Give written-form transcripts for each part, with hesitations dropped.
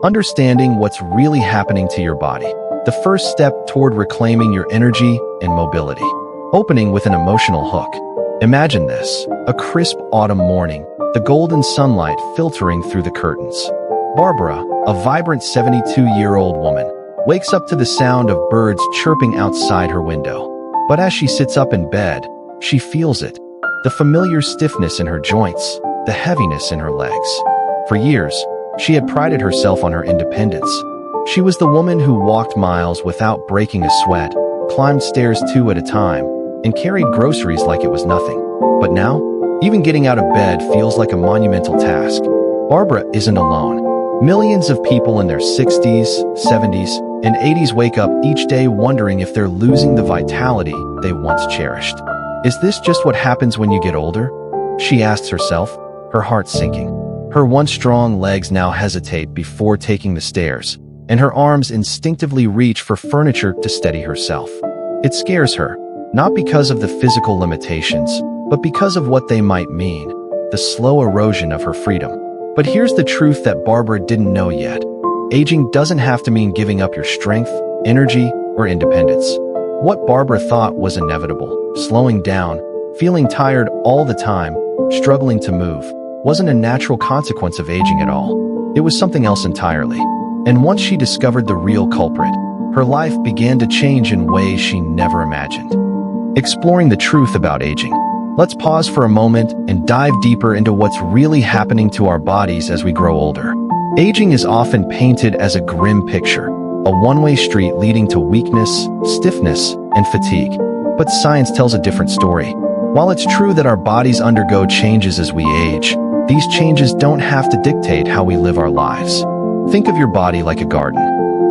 understanding what's really happening to your body. The first step toward reclaiming your energy and mobility. Opening with an emotional hook. Imagine this, a crisp autumn morning, the golden sunlight filtering through the curtains. Barbara, a vibrant 72-year-old woman, wakes up to the sound of birds chirping outside her window. But as she sits up in bed, she feels it. The familiar stiffness in her joints, the heaviness in her legs. For years, she had prided herself on her independence. She was the woman who walked miles without breaking a sweat, climbed stairs 2 at a time, and carried groceries like it was nothing. But now, even getting out of bed feels like a monumental task. Barbara isn't alone. Millions of people in their 60s, 70s, and 80s wake up each day wondering if they're losing the vitality they once cherished. Is this just what happens when you get older? She asks herself, her heart sinking. Her once strong legs now hesitate before taking the stairs, and her arms instinctively reach for furniture to steady herself. It scares her, not because of the physical limitations, but because of what they might mean, the slow erosion of her freedom. But here's the truth that Barbara didn't know yet. Aging doesn't have to mean giving up your strength, energy, or independence. What Barbara thought was inevitable, slowing down, feeling tired all the time, struggling to move, wasn't a natural consequence of aging at all. It was something else entirely. And once she discovered the real culprit, her life began to change in ways she never imagined. Exploring the truth about aging. Let's pause for a moment and dive deeper into what's really happening to our bodies as we grow older. Aging is often painted as a grim picture, a one-way street leading to weakness, stiffness, and fatigue. But science tells a different story. While it's true that our bodies undergo changes as we age, these changes don't have to dictate how we live our lives. Think of your body like a garden.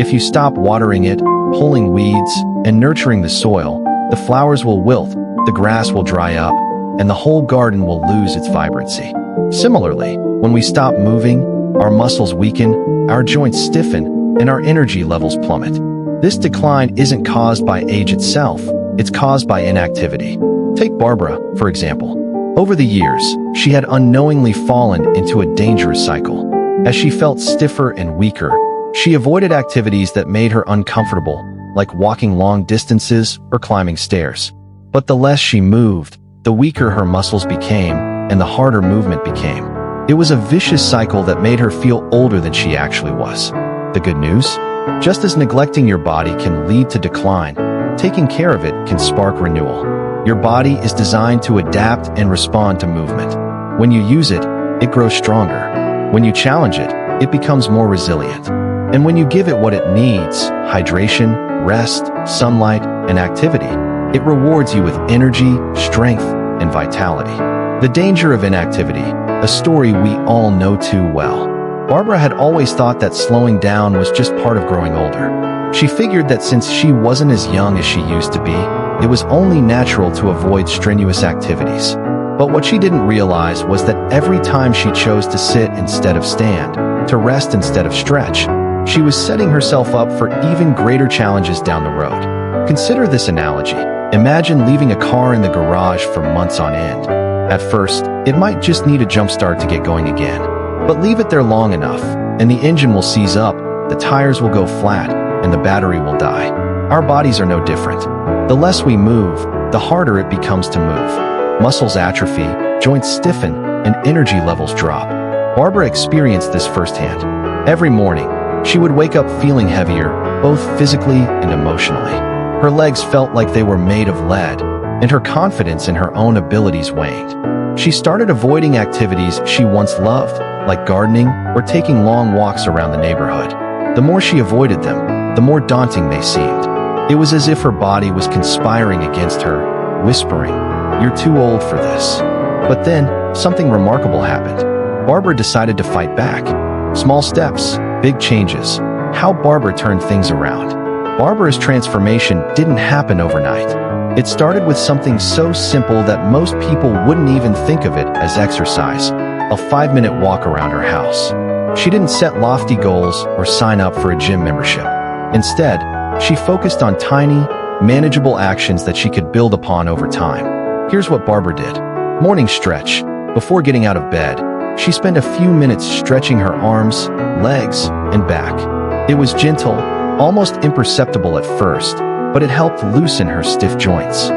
If you stop watering it, pulling weeds, and nurturing the soil, the flowers will wilt, the grass will dry up, and the whole garden will lose its vibrancy. Similarly, when we stop moving, our muscles weaken, our joints stiffen, and our energy levels plummet. This decline isn't caused by age itself, it's caused by inactivity. Take Barbara, for example. Over the years, she had unknowingly fallen into a dangerous cycle. As she felt stiffer and weaker, she avoided activities that made her uncomfortable, like walking long distances or climbing stairs. But the less she moved, the weaker her muscles became, and the harder movement became. It was a vicious cycle that made her feel older than she actually was. The good news? Just as neglecting your body can lead to decline, taking care of it can spark renewal. Your body is designed to adapt and respond to movement. When you use it, it grows stronger. When you challenge it, it becomes more resilient. And when you give it what it needs, hydration, rest, sunlight, and activity, it rewards you with energy, strength, and vitality. The danger of inactivity, a story we all know too well. Barbara had always thought that slowing down was just part of growing older. She figured that since she wasn't as young as she used to be, it was only natural to avoid strenuous activities. But what she didn't realize was that every time she chose to sit instead of stand, to rest instead of stretch, she was setting herself up for even greater challenges down the road. Consider this analogy. Imagine leaving a car in the garage for months on end. At first, it might just need a jump start to get going again. But leave it there long enough, and the engine will seize up, the tires will go flat, and the battery will die. Our bodies are no different. The less we move, the harder it becomes to move. Muscles atrophy, joints stiffen, and energy levels drop. Barbara experienced this firsthand. Every morning, she would wake up feeling heavier, both physically and emotionally. Her legs felt like they were made of lead, and her confidence in her own abilities waned. She started avoiding activities she once loved, like gardening or taking long walks around the neighborhood. The more she avoided them, the more daunting they seemed. It was as if her body was conspiring against her, whispering, "You're too old for this." But then, something remarkable happened. Barbara decided to fight back. Small steps, big changes. How Barbara turned things around. Barbara's transformation didn't happen overnight. It started with something so simple that most people wouldn't even think of it as exercise, a 5-minute walk around her house. She didn't set lofty goals or sign up for a gym membership. Instead, she focused on tiny, manageable actions that she could build upon over time. Here's what Barbara did. Morning stretch. Before getting out of bed, She spent a few minutes stretching her arms, legs, and back. It was gentle, almost imperceptible at first, but it helped loosen her stiff joints.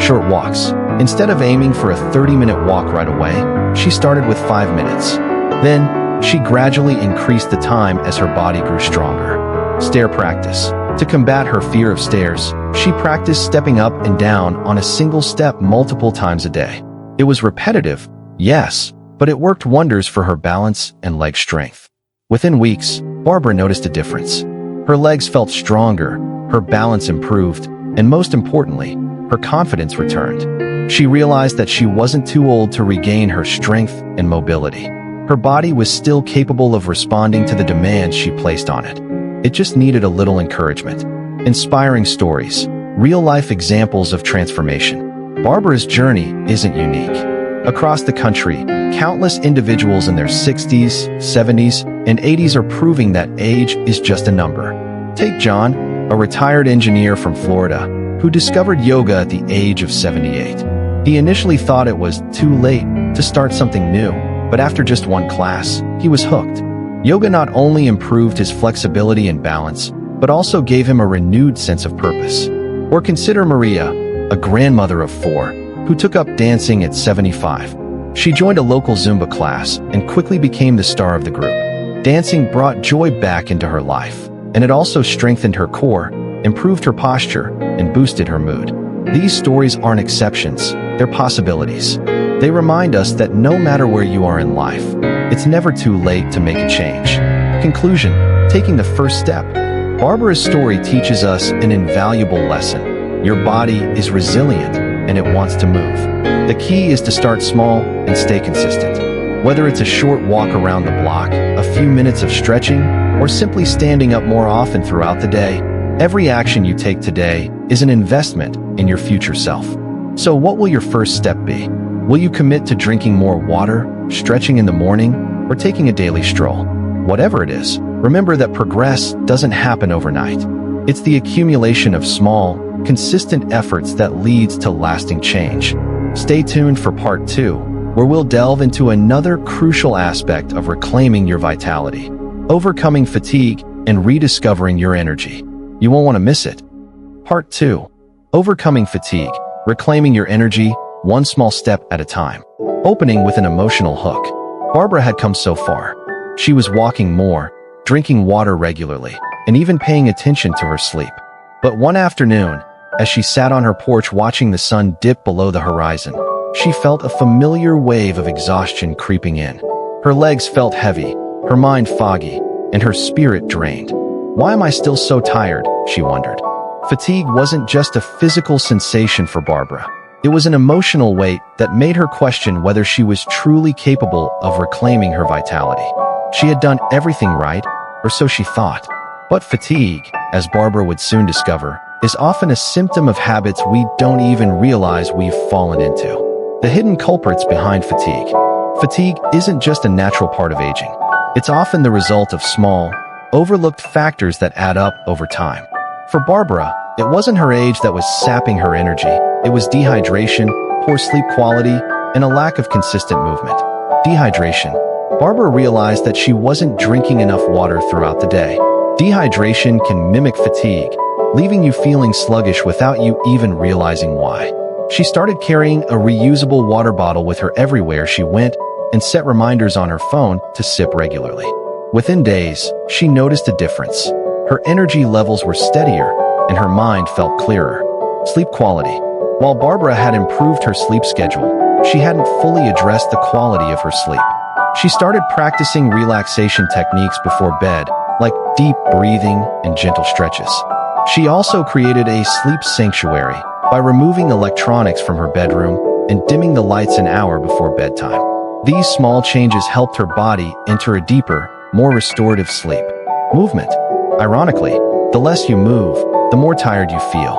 Short walks. Instead of aiming for a 30-minute walk right away, she started with 5 minutes. Then, she gradually increased the time as her body grew stronger. Stair practice. To combat her fear of stairs, she practiced stepping up and down on a single step multiple times a day. It was repetitive, yes, but it worked wonders for her balance and leg strength. Within weeks, Barbara noticed a difference. Her legs felt stronger, her balance improved, and most importantly, her confidence returned. She realized that she wasn't too old to regain her strength and mobility. Her body was still capable of responding to the demands she placed on it. It just needed a little encouragement. Inspiring stories, real-life examples of transformation. Barbara's journey isn't unique. Across the country, countless individuals in their 60s, 70s, and 80s are proving that age is just a number. Take John, a retired engineer from Florida, who discovered yoga at the age of 78. He initially thought it was too late to start something new, but after just one class, he was hooked. Yoga not only improved his flexibility and balance, but also gave him a renewed sense of purpose. Or consider Maria, a grandmother of 4, who took up dancing at 75. She joined a local Zumba class and quickly became the star of the group. Dancing brought joy back into her life, and it also strengthened her core, improved her posture, and boosted her mood. These stories aren't exceptions, they're possibilities. They remind us that no matter where you are in life, it's never too late to make a change. Conclusion: taking the first step. Barbara's story teaches us an invaluable lesson. Your body is resilient, and it wants to move. The key is to start small and stay consistent. Whether it's a short walk around the block, a few minutes of stretching, or simply standing up more often throughout the day, every action you take today is an investment in your future self. So what will your first step be? Will you commit to drinking more water, stretching in the morning, or taking a daily stroll? Whatever it is, remember that progress doesn't happen overnight. It's the accumulation of small, consistent efforts that leads to lasting change. Stay tuned for part 2, where we'll delve into another crucial aspect of reclaiming your vitality, overcoming fatigue, and rediscovering your energy. You won't want to miss it. Part 2. Overcoming fatigue, reclaiming your energy, one small step at a time. Opening with an emotional hook. Barbara had come so far. She was walking more, drinking water regularly, and even paying attention to her sleep. But one afternoon, as she sat on her porch watching the sun dip below the horizon, she felt a familiar wave of exhaustion creeping in. Her legs felt heavy, her mind foggy, and her spirit drained. Why am I still so tired? She wondered. Fatigue wasn't just a physical sensation for Barbara. It was an emotional weight that made her question whether she was truly capable of reclaiming her vitality. She had done everything right, or so she thought. But fatigue, as Barbara would soon discover, is often a symptom of habits we don't even realize we've fallen into. The hidden culprits behind fatigue. Fatigue isn't just a natural part of aging. It's often the result of small, overlooked factors that add up over time. For Barbara, it wasn't her age that was sapping her energy. It was dehydration, poor sleep quality, and a lack of consistent movement. Dehydration. Barbara realized that she wasn't drinking enough water throughout the day. Dehydration can mimic fatigue, leaving you feeling sluggish without you even realizing why. She started carrying a reusable water bottle with her everywhere she went and set reminders on her phone to sip regularly. Within days, she noticed a difference. Her energy levels were steadier, and her mind felt clearer. Sleep quality. While Barbara had improved her sleep schedule, she hadn't fully addressed the quality of her sleep. She started practicing relaxation techniques before bed, like deep breathing and gentle stretches. She also created a sleep sanctuary by removing electronics from her bedroom and dimming the lights an hour before bedtime. These small changes helped her body enter a deeper, more restorative sleep. Movement. Ironically, the less you move, the more tired you feel.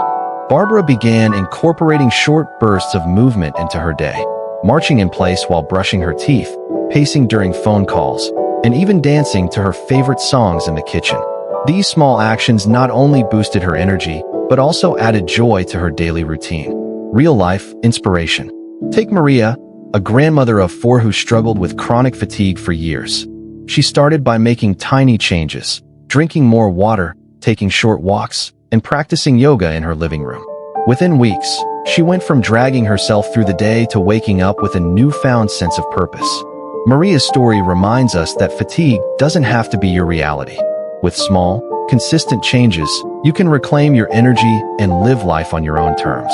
Barbara began incorporating short bursts of movement into her day, marching in place while brushing her teeth, pacing during phone calls, and even dancing to her favorite songs in the kitchen. These small actions not only boosted her energy, but also added joy to her daily routine. Real-life inspiration. Take Maria, a grandmother of 4 who struggled with chronic fatigue for years. She started by making tiny changes, drinking more water, taking short walks, and practicing yoga in her living room. Within weeks, she went from dragging herself through the day to waking up with a newfound sense of purpose. Maria's story reminds us that fatigue doesn't have to be your reality. With small, consistent changes, you can reclaim your energy and live life on your own terms.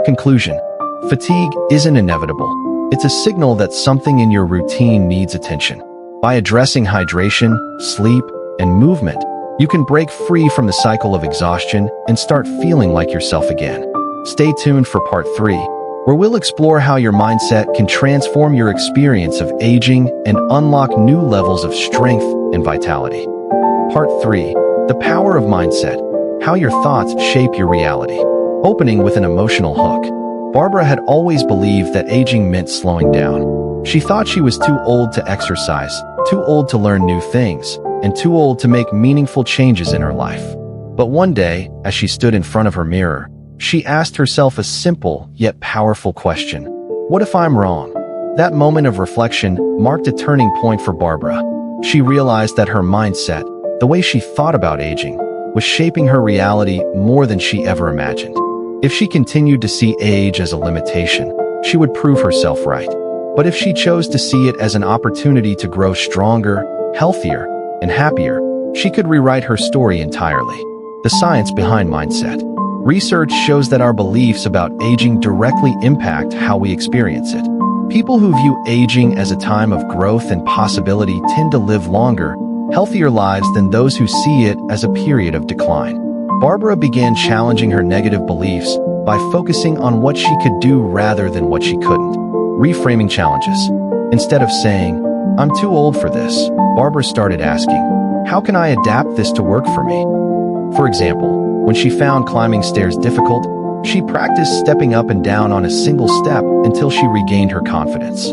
Conclusion: fatigue isn't inevitable. It's a signal that something in your routine needs attention. By addressing hydration, sleep, and movement, you can break free from the cycle of exhaustion and start feeling like yourself again. Stay tuned for part 3, where we'll explore how your mindset can transform your experience of aging and unlock new levels of strength and vitality. Part 3, the power of mindset, how your thoughts shape your reality. Opening with an emotional hook. Barbara had always believed that aging meant slowing down. She thought she was too old to exercise, too old to learn new things, and too old to make meaningful changes in her life. But one day, as she stood in front of her mirror, she asked herself a simple yet powerful question: what if I'm wrong? That moment of reflection marked a turning point for Barbara. She realized that her mindset, the way she thought about aging, was shaping her reality more than she ever imagined. If she continued to see age as a limitation, she would prove herself right. But if she chose to see it as an opportunity to grow stronger, healthier, and happier, she could rewrite her story entirely. The science behind mindset. Research shows that our beliefs about aging directly impact how we experience it. People who view aging as a time of growth and possibility tend to live longer, healthier lives than those who see it as a period of decline. Barbara began challenging her negative beliefs by focusing on what she could do rather than what she couldn't. Reframing challenges. Instead of saying, "I'm too old for this," Barbara started asking, "How can I adapt this to work for me?" For example, when she found climbing stairs difficult, she practiced stepping up and down on a single step until she regained her confidence.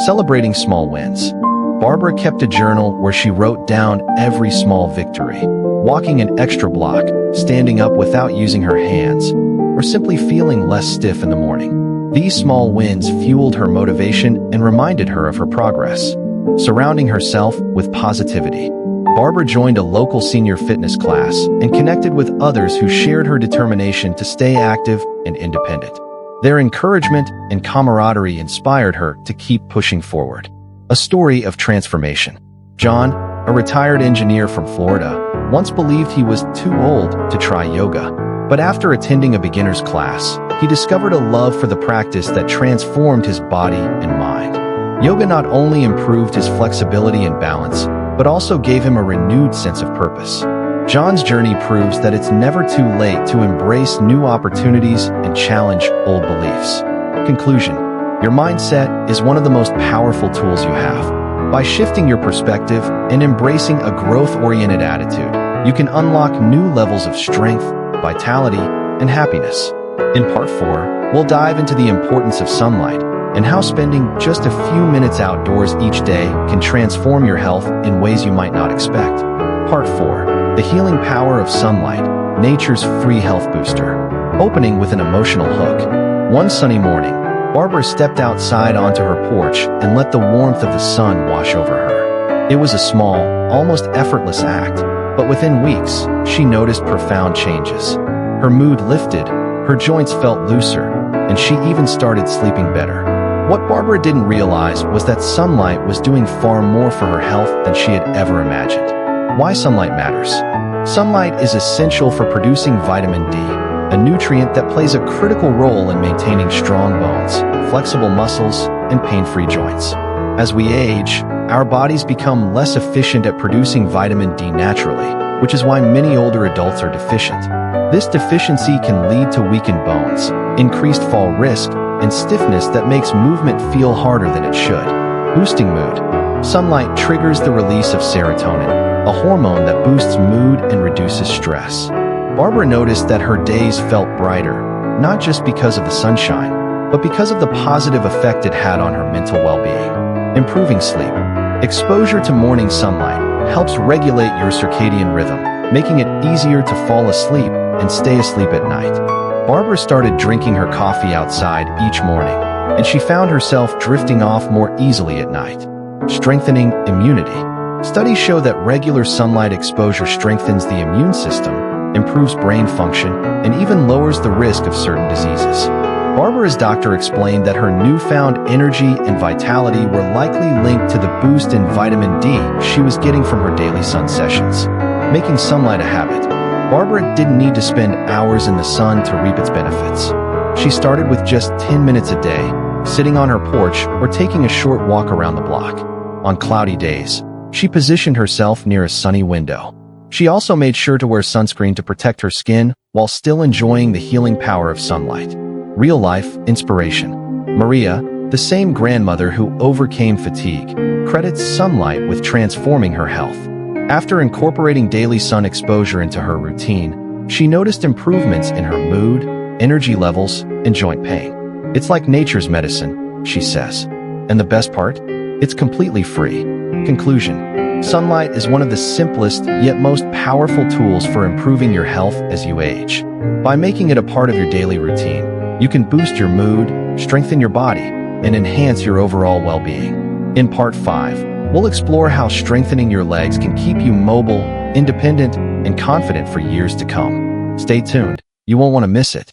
Celebrating small wins. Barbara kept a journal where she wrote down every small victory, walking an extra block, standing up without using her hands, or simply feeling less stiff in the morning. These small wins fueled her motivation and reminded her of her progress. Surrounding herself with positivity. Barbara joined a local senior fitness class and connected with others who shared her determination to stay active and independent. Their encouragement and camaraderie inspired her to keep pushing forward. A story of transformation. John, a retired engineer from Florida, once believed he was too old to try yoga. But after attending a beginner's class, he discovered a love for the practice that transformed his body and mind. Yoga not only improved his flexibility and balance, but also gave him a renewed sense of purpose. John's journey proves that it's never too late to embrace new opportunities and challenge old beliefs. Conclusion: your mindset is one of the most powerful tools you have. By shifting your perspective and embracing a growth-oriented attitude, you can unlock new levels of strength, vitality, and happiness. In part 4, we'll dive into the importance of sunlight and how spending just a few minutes outdoors each day can transform your health in ways you might not expect. Part 4, the healing power of sunlight, nature's free health booster. Opening with an emotional hook. One sunny morning, Barbara stepped outside onto her porch and let the warmth of the sun wash over her. It was a small, almost effortless act, but within weeks, she noticed profound changes. Her mood lifted, her joints felt looser, and she even started sleeping better. What Barbara didn't realize was that sunlight was doing far more for her health than she had ever imagined. Why sunlight matters. Sunlight is essential for producing vitamin D, a nutrient that plays a critical role in maintaining strong bones, flexible muscles, and pain-free joints. As we age, our bodies become less efficient at producing vitamin D naturally, which is why many older adults are deficient. This deficiency can lead to weakened bones, increased fall risk, and stiffness that makes movement feel harder than it should. Boosting mood. Sunlight triggers the release of serotonin, a hormone that boosts mood and reduces stress. Barbara noticed that her days felt brighter, not just because of the sunshine, but because of the positive effect it had on her mental well-being. Improving sleep. Exposure to morning sunlight helps regulate your circadian rhythm, making it easier to fall asleep and stay asleep at night. Barbara started drinking her coffee outside each morning, and she found herself drifting off more easily at night. Strengthening immunity. Studies show that regular sunlight exposure strengthens the immune system, improves brain function, and even lowers the risk of certain diseases. Barbara's doctor explained that her newfound energy and vitality were likely linked to the boost in vitamin D she was getting from her daily sun sessions. Making sunlight a habit. Barbara didn't need to spend hours in the sun to reap its benefits. She started with just 10 minutes a day, sitting on her porch or taking a short walk around the block. On cloudy days, she positioned herself near a sunny window. She also made sure to wear sunscreen to protect her skin while still enjoying the healing power of sunlight. Real-life inspiration. Maria, the same grandmother who overcame fatigue, credits sunlight with transforming her health. After incorporating daily sun exposure into her routine, she noticed improvements in her mood, energy levels, and joint pain. It's like nature's medicine, she says. And the best part? It's completely free. Conclusion. Sunlight is one of the simplest yet most powerful tools for improving your health as you age. By making it a part of your daily routine, you can boost your mood, strengthen your body, and enhance your overall well-being. In Part 5, we'll explore how strengthening your legs can keep you mobile, independent, and confident for years to come. Stay tuned. You won't want to miss it.